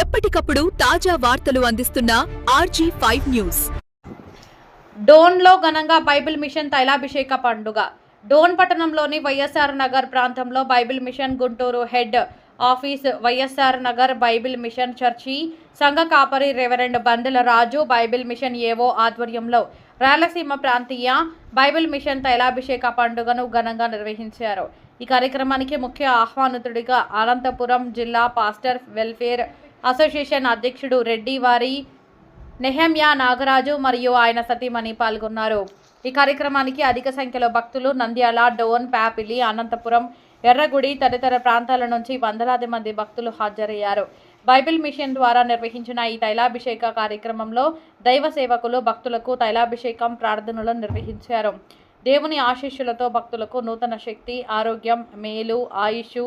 ఎప్పటికప్పుడు తాజా వార్తలు అందిస్తున్న RG5 న్యూస్. డోన్లో ఘనంగా బైబిల్ మిషన్ తైలాభిషేక పండుగ. డోన్ పట్టణంలోని వైఎస్ఆర్ నగర్ ప్రాంతంలో Bible mission Guntur head office, YSR Nagar Bible mission church సంఘ కాపరి reverend Bandela Raju, Bible mission ఏవో ఆధ్వర్యంలో రాయలసీమ ప్రాంతీయ బైబిల్ మిషన్ తైలాభిషేక పండుగను ఘనంగా నిర్వహించారు. ఈ కార్యక్రమానికి ముఖ్య ఆహ్వానితుడిగా అనంతపురం జిల్లా పాస్టర్ వెల్ఫేర్ అసోసియేషన్ అధ్యక్షుడు రెడ్డివారి నెహమ్యా నాగరాజు మరియు ఆయన సతీమణి పాల్గొన్నారు. ఈ కార్యక్రమానికి అధిక సంఖ్యలో భక్తులు నంద్యాల, డోన్, ప్యాపిలి, అనంతపురం, ఎర్రగుడి తదితర ప్రాంతాల నుంచి వందలాది మంది భక్తులు హాజరయ్యారు. బైబిల్ మిషన్ ద్వారా నిర్వహించిన ఈ తైలాభిషేక కార్యక్రమంలో దైవ సేవకులు భక్తులకు తైలాభిషేకం ప్రార్థనలు నిర్వహించారు. దేవుని ఆశీస్సులతో భక్తులకు నూతన శక్తి, ఆరోగ్యం, మేలు, ఆయుష్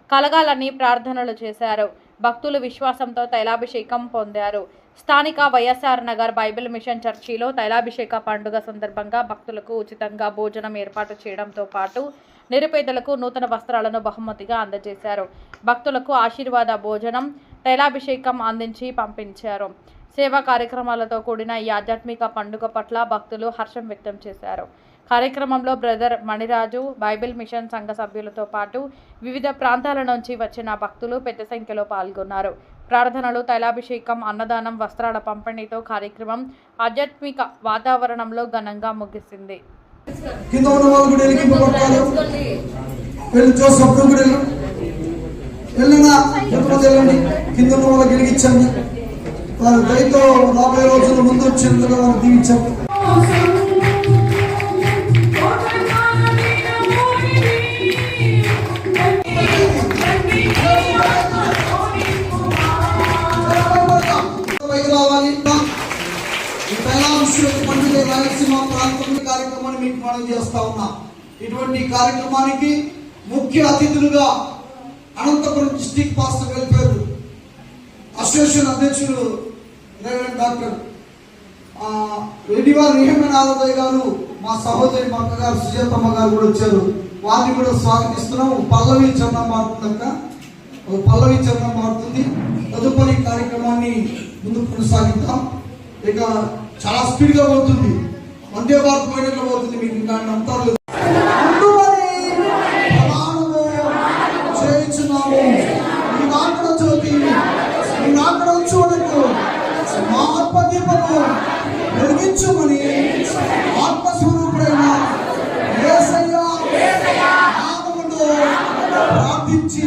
కలగాలని ప్రార్థనలు చేశారు. భక్తులు విశ్వాసంతో తైలాభిషేకం పొందారు. స్థానిక వైఎస్ఆర్ నగర్ బైబిల్ మిషన్ చర్చిలో తైలాభిషేక పండుగ సందర్భంగా భక్తులకు ఉచితంగా భోజనం ఏర్పాటు చేయడంతో పాటు నిరుపేదలకు నూతన వస్త్రాలను బహుమతిగా అందజేశారు. భక్తులకు ఆశీర్వాద భోజనం, తైలాభిషేకం అందించి పంపించారు. సేవా కార్యక్రమాలతో కూడిన ఈ ఆధ్యాత్మిక పండుగ పట్ల భక్తులు హర్షం వ్యక్తం చేశారు. కార్యక్రమంలో బ్రదర్ మణిరాజు, బైబిల్ మిషన్ సంఘ సభ్యులతో పాటు వివిధ ప్రాంతాల నుంచి వచ్చిన భక్తులు పెద్ద సంఖ్యలో పాల్గొన్నారు. ప్రార్థనలు, తైలాభిషేకం, అన్నదానం, వస్త్రాల పంపిణీతో కార్యక్రమం ఆధ్యాత్మిక వాతావరణంలో ఘనంగా ముగిసింది. రాయలసీమ ప్రాంతంలో కార్యక్రమాన్ని మీకు మనం చేస్తా ఉన్నాం. ఇటువంటి కార్యక్రమానికి ముఖ్య అతిథులుగా Anantapuram district pastor welfare association అధ్యక్షులు రెవరెండ్ డాక్టర్ రెడ్డివారి నిహమ్య నాగరాజు గారు, మా సహోదరి మా అక్కగారు సుజాతమ్మ గారు కూడా వచ్చారు. వారిని కూడా స్వాగతిస్తున్నాం. పల్లవి చరణం మారుతుందక్క, పల్లవి చరణం మారుతుంది. తదుపరి కార్యక్రమాన్ని ముందుకు కొనసాగిద్దాం. ఇక చాలా స్పీడ్ గా పోతుంది, వందే భారత్ పోయినట్లు పోతుంది. మీకు ఇంకా అంతర్లేదు చేయించున్నాము. మీ నాకడ జ్యోతి, మీ నాకడ చూడకు మా ఆత్మదీపము వెలిగించుమని ఆత్మస్వరూపుడైన యేసయ్య నామములో ప్రార్థించి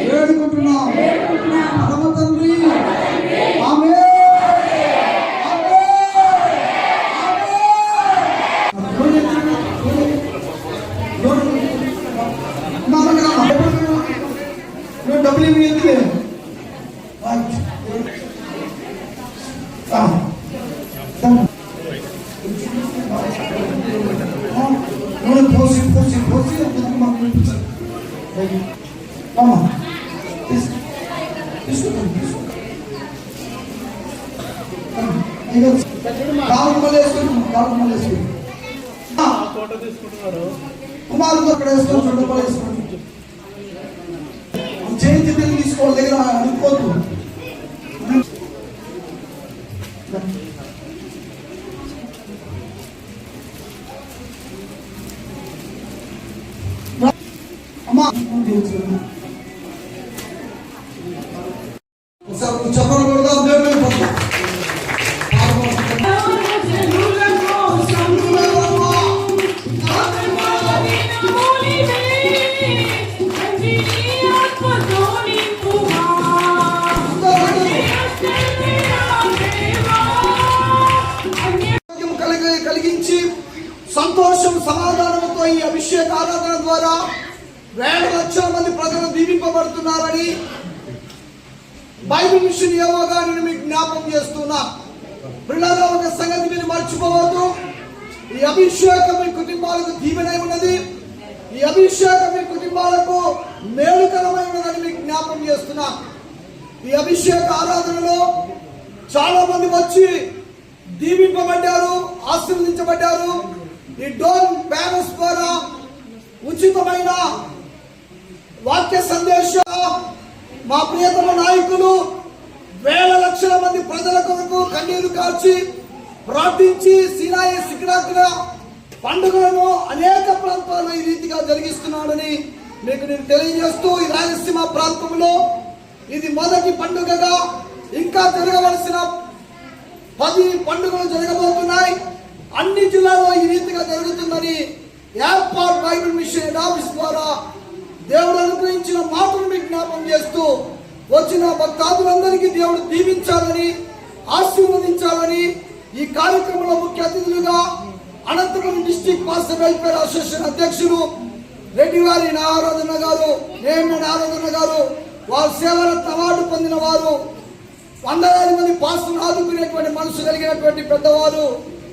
వేడుకుంటున్నాం. పరమ తండ్రి, ఆమేన్. కుమారుడు అక్కడ వేసుకొని చుట్టపలు వేసుకొని జయంతి తిరిగి తీసుకోవాలి దగ్గర అనుకోవద్దు. అమ్మా చెప్పకూడదు. కలిగించి సంతోషం, సమాధానంతో ఈ అభిషేక ఆరాధన ద్వారా వేల లక్షల మంది ప్రజలు దీవింపబడుతున్నారని బైబిల్ మిషన్ ఏవోగా నేను మీకు జ్ఞాపకం చేస్తున్నా. పిల్లలు ఒక సంగతి మీరు మర్చిపోవద్దు. ఈ అభిషేకం మీ కుటుంబాలకు దీవెనై ఉన్నది. ఈ అభిషేకం మీ కుటుంబాలకు మేలుకరమై ఉన్నదని మీకు జ్ఞాపకం చేస్తున్నా. ఈ అభిషేక ఆరాధనలో చాలా మంది వచ్చి దీవింపబడ్డారు, ఆశీర్వదించబడ్డారు. ఈ డోన్ బ్యానర్స్ ద్వారా ఉచితమైన వాక్య సందేశం మా ప్రియతమ నాయకులు వేల లక్షల మంది ప్రజల కొరకు కన్నీరు కార్చి ప్రార్థించి సీనాయి శిఖరాగ్ర పండుగలను అనేక ప్రాంతాల్లో ఈ రీతిగా జరిగిస్తున్నాడని మీకు నేను తెలియజేస్తూ, ఈ రాయలసీమ ప్రాంతంలో ఇది మొదటి పండుగగా ఇంకా జరగవలసిన 10 పండుగలు జరగబోతున్నాయి. అన్ని జిల్లాల్లో ఈ రీతిగా జరుగుతుందని ఏర్పాటు బైబిల్ మిషన్ ఆఫీస్ ద్వారా దేవుడు అనుగ్రహించిన మాటను మీకు జ్ఞాపం చేస్తూ, వచ్చిన భక్తాదులందరికీ దేవుడు దీవించాలని, ఆశీర్వదించాలని ఈ కార్యక్రమంలో ముఖ్య అతిథులుగా Anantapuram district pastor welfare association అధ్యక్షులు రెడ్డి వారి నారాధన గారు, నారాధన గారు, వారు సేవరత్న అవార్డు పొందిన వారు, వందలాది మంది పాస్టర్ను ఆదుకునేటువంటి మనసు కలిగినటువంటి పెద్దవారు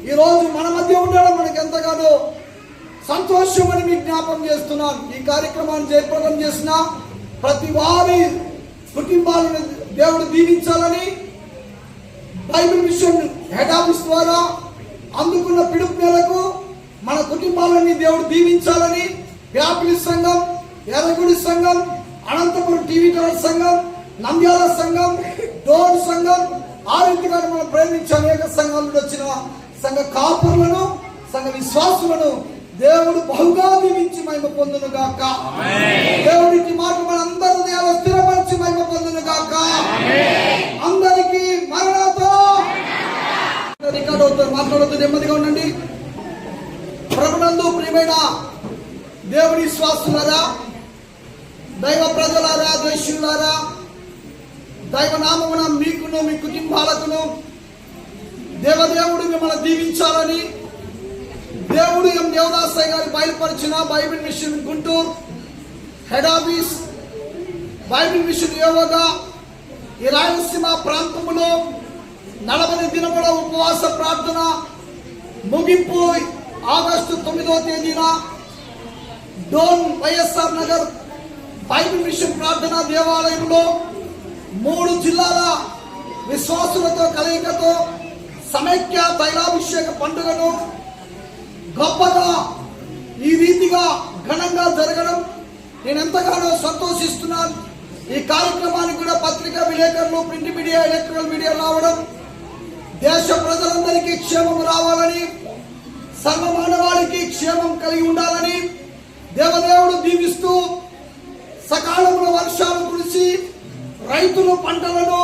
ఈ రోజు మన మధ్య ఉండడం మనకు ఎంతగానో సంతోషం అని మీకు జ్ఞాపం చేస్తున్నాను. ఈ కార్యక్రమాన్ని జయప్రదం చేసిన ప్రతి వారి కుటుంబాలను దేవుడు దీవించాలని, బైబిల్ మిషన్ హెడ్ ఆఫీస్ ద్వారా అందుకున్న పిలుపు మేరకు మన కుటుంబాలని దేవుడు దీవించాలని వ్యాపిలి సంఘం, ఎర్రగుడి సంఘం, అనంతపురం టీవీ టవర్ సంఘం, నంద్యాల సంఘం, డోన్ సంఘం, ఆ రీతిగా మనం ప్రేమించే అనేక సంఘాల నుండి వచ్చిన సంఘ కాపురులను, సంఘ విశ్వాసులను దేవుడు బహుగా దీవించి మహిమ పొందును గాక. దేవుడికి మాట మన అందరూ దేవుడు స్థిరపరిచి మహిమ పొందును గాక. అందరికీ మరణాతో రికార్డు అవుతారు. మాట్లాడుతూ నెమ్మదిగా ఉండండి. ప్రభునందు ప్రియమైన దేవుని విశ్వాసులారా, దైవ ప్రజలారా, ద్వేషులారా, దైవ నామమున మీకును మీ కుటుంబాలకును దేవదేవుడు మిమ్మల్ని దీవించాలని దేవుడు దేవదాసయ్య గారు బయలుపరిచిన Bible mission Guntur head office Bible mission యోగా ఈ రాయలసీమ ప్రాంతంలో 40 దినముల ఉపవాస ప్రార్థన ముగింపు ఆగస్టు 9వ తేదీన డోన్ వైఎస్ఆర్ నగర్ బైబిల్ మిషన్ ప్రార్థన దేవాలయంలో 3 జిల్లాల విశ్వాసులతో కలయికతో సమైక్య తైలాభిషేక పండుగను గొప్పగా ఈ రీతిగా ఘనంగా జరగడం నేను ఎంతగానో సంతోషిస్తున్నాను. ఈ కార్యక్రమానికి కూడా పత్రికా విలేకరులు, ప్రింట్ మీడియా, ఎలక్ట్రానిక్ మీడియా రావడం దేశ ప్రజలందరికీ క్షేమం రావాలని, సర్వమానవాళికి క్షేమం కలిగి ఉండాలని దేవదేవుడు దీవిస్తూ సకాలంలో వర్షాలు కురిసి రైతులు పంటలను